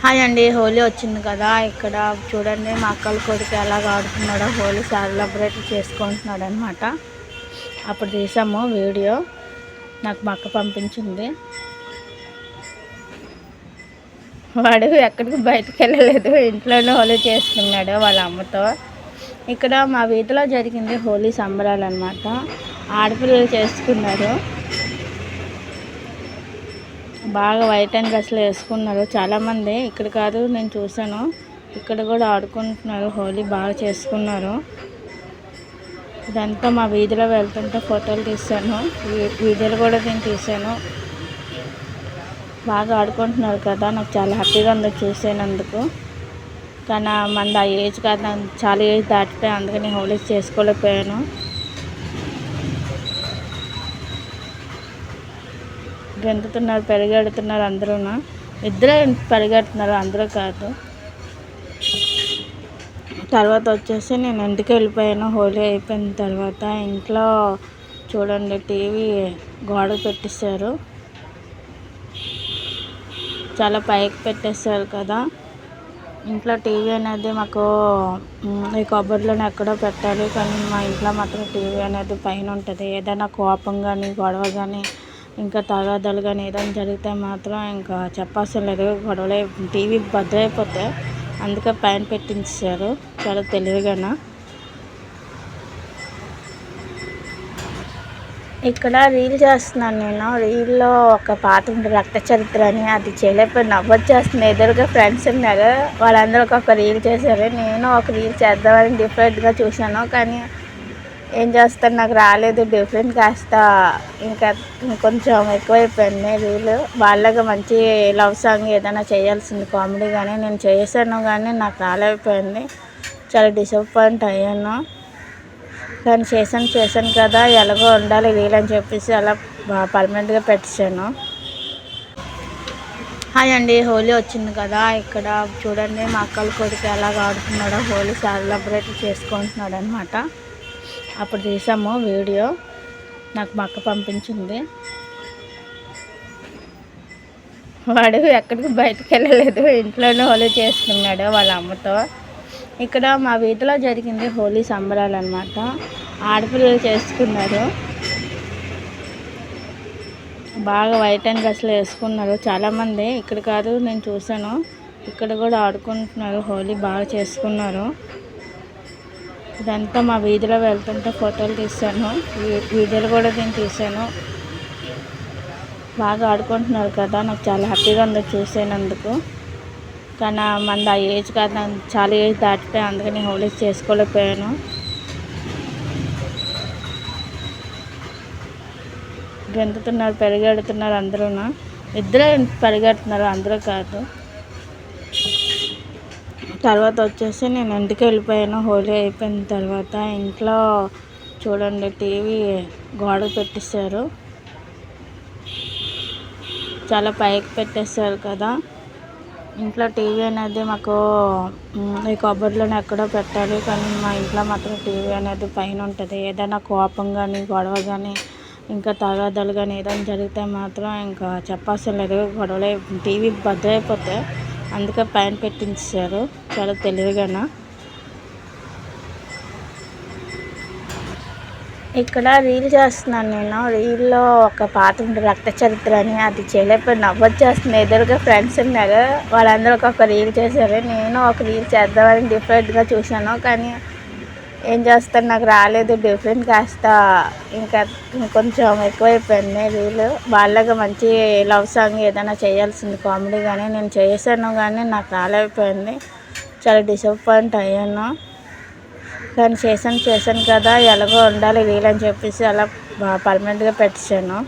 Hi అండి, హోలీ వచ్చింది కదా. ఇక్కడ చూడండి మా అక్కల కొడుకు ఎలాగ ఆడుతున్నాడో, హోలీ సెలబ్రేట్ చేసుకుంటున్నాడు అనమాట. అప్పుడు తీసాము వీడియో, నాకు మా అక్క పంపించింది. వాడు ఎక్కడికి బయటకు వెళ్ళలేదు, ఇంట్లోనే హోలీ చేసుకున్నాడు వాళ్ళ అమ్మతో. ఇక్కడ మా వీధిలో జరిగింది హోలీ సంబరాలు అనమాట. ఆడపిల్లలు చేసుకున్నారు, బాగా వైట్ అండ్ డ్రెస్సులు వేసుకున్నారు చాలామంది. ఇక్కడ కాదు, నేను చూసాను, ఇక్కడ కూడా ఆడుకుంటున్నారు, హోలీ బాగా చేసుకున్నారు. ఇదంతా మా వీధిలో వెళ్తుంటే ఫోటోలు తీసాను, వీడియోలు కూడా నేను తీసాను. బాగా ఆడుకుంటున్నారు కదా, నాకు చాలా హ్యాపీగా ఉంది చూసేనందుకు. కానీ మనది ఆ ఏజ్ కాదు, చాలా ఏజ్ దాటిపోయి, అందుకని హోలీ చేసుకోలేకపోయాను. గెంతుతున్నారు, పరిగెడుతున్నారు అందరూ. ఇద్దరే పరిగెడుతున్నారు, అందరూ కాదు. తర్వాత వచ్చేసి నేను ఇంటికి వెళ్ళిపోయాను. హోలీ అయిపోయిన తర్వాత ఇంట్లో చూడండి, టీవీ గోడ పెట్టేశారు, చాలా పైకి పెట్టేశారు కదా. ఇంట్లో టీవీ అనేది మాకు ఈ కబోర్డ్లోనే ఎక్కడో పెట్టాలి, కానీ మా ఇంట్లో మాత్రం టీవీ అనేది పైన ఉంటుంది. ఏదైనా కోపం కానీ, గొడవ కానీ, ఇంకా తగాదాలు కానీ ఏదైనా జరిగితే మాత్రం ఇంకా చెప్పాల్సిన లేదు, గొడవలే, టీవీ బద్దలైపోతే. అందుకే పైన పెట్టించారు, చాలా తెలివిగాన. ఇక్కడ రీల్ చేస్తున్నాను నేను. రీల్లో ఒక పాట ఉంది, రక్త చరిత్ర అని. అది చేయలేకపోయి నవ్వొచ్చేస్తుంది. ఎదురుగా ఫ్రెండ్స్ ఉన్నారు, వాళ్ళందరూ ఒక రీల్ చేశారు. నేను ఒక రీల్ చేద్దామని డిఫరెంట్గా చూశాను, కానీ ఏం చేస్తాను, నాకు రాలేదు. డిఫరెంట్ కాస్త ఇంకా కొంచెం ఎక్కువైపోయింది రీల్. వాళ్ళగా మంచి లవ్ సాంగ్ ఏదైనా చేయాల్సింది, కామెడీగానే నేను చేశాను, కానీ నాకు రాలేకపోయింది. చాలా డిసప్పాయింట్ అయ్యాను. కానీ చేశాను కదా, ఎలాగో ఉండాలి రీల్ అని చెప్పేసి అలా పర్మనెంట్గా పెట్టాను. హాయ్ అండి, హోలీ వచ్చింది కదా. ఇక్కడ చూడండి మా అక్కల కొడుకు ఎలాగ ఆడుతున్నాడో, హోలీ సెలబ్రేట్ చేసుకుంటున్నాడు అనమాట. అప్పుడు తీసాము వీడియో, నాకు మా అక్క పంపించింది. వాడు ఎక్కడికి బయటకు వెళ్ళలేదు, ఇంట్లోనే హోలీ చేసుకున్నాడు వాళ్ళ అమ్మతో. ఇక్కడ మా వీధిలో జరిగింది హోలీ సంబరాలు అనమాట. ఆడపిల్లలు చేసుకున్నారు, బాగా వైట్ అండ్ డ్రెస్సులు వేసుకున్నారు చాలామంది. ఇక్కడ కాదు, నేను చూసాను, ఇక్కడ కూడా ఆడుకుంటున్నారు, హోలీ బాగా చేసుకున్నారు. ఇదంతా మా వీధిలో వెళ్తుంటే ఫోటోలు తీసాను, వీడియోలు కూడా నేను తీసాను. బాగా ఆడుకుంటున్నారు కదా, నాకు చాలా హ్యాపీగా ఉంది చూసేనందుకు. కానీ మనది ఆ ఏజ్ కాదు, చాలా ఏజ్ దాటిపోయి, అందుకని హోలీ చేసుకోలేకపోయాను. గెంతుతున్నారు, పరిగెడుతున్నారు అందరూ. ఇద్దరే పరిగెడుతున్నారు, అందరూ కాదు. తర్వాత వచ్చేసి నేను ఇంటికి వెళ్ళిపోయాను. హోలీ అయిపోయిన తర్వాత ఇంట్లో చూడండి, టీవీ గోడ పెట్టేశారు, చాలా పైకి పెట్టేశారు కదా. ఇంట్లో టీవీ అనేది మాకు ఈ కబోర్డ్లోనే ఎక్కడో పెట్టాలి, కానీ మా ఇంట్లో మాత్రం టీవీ అనేది పైన ఉంటుంది. ఏదైనా కోపం కానీ, గొడవ కానీ, ఇంకా తగాదాలు కానీ ఏదైనా జరిగితే మాత్రం ఇంకా చెప్పాల్సిన లేదు, గొడవలే, టీవీ బద్దలైపోతే. అందుకే పైన పెట్టించారు, చాలా తెలివిగాన. ఇక్కడ రీల్ చేస్తున్నాను నేను. రీల్లో ఒక పాట ఉంది, రక్త చరిత్ర అని. అది చేయలేకపోయి నవ్వొచ్చేస్తుంది. ఎదురుగా ఫ్రెండ్స్ ఉన్నారు, వాళ్ళందరూ ఒక రీల్ చేశారు. నేను ఒక రీల్ చేద్దామని డిఫరెంట్గా చూశాను, కానీ ఏం చేస్తాను, నాకు రాలేదు. డిఫరెంట్ కాస్త ఇంకా కొంచెం ఎక్కువైపోయింది రీల్. వాళ్ళగా మంచి లవ్ సాంగ్ ఏదైనా చేయాల్సింది, కామెడీగానే నేను చేశాను, కానీ నాకు రాలేకపోయింది. చాలా డిసప్పాయింట్ అయ్యాను. కానీ చేశాను కదా, ఎలాగో ఉండాలి రీల్ అని చెప్పేసి అలా పర్మనెంట్గా పెట్టాను.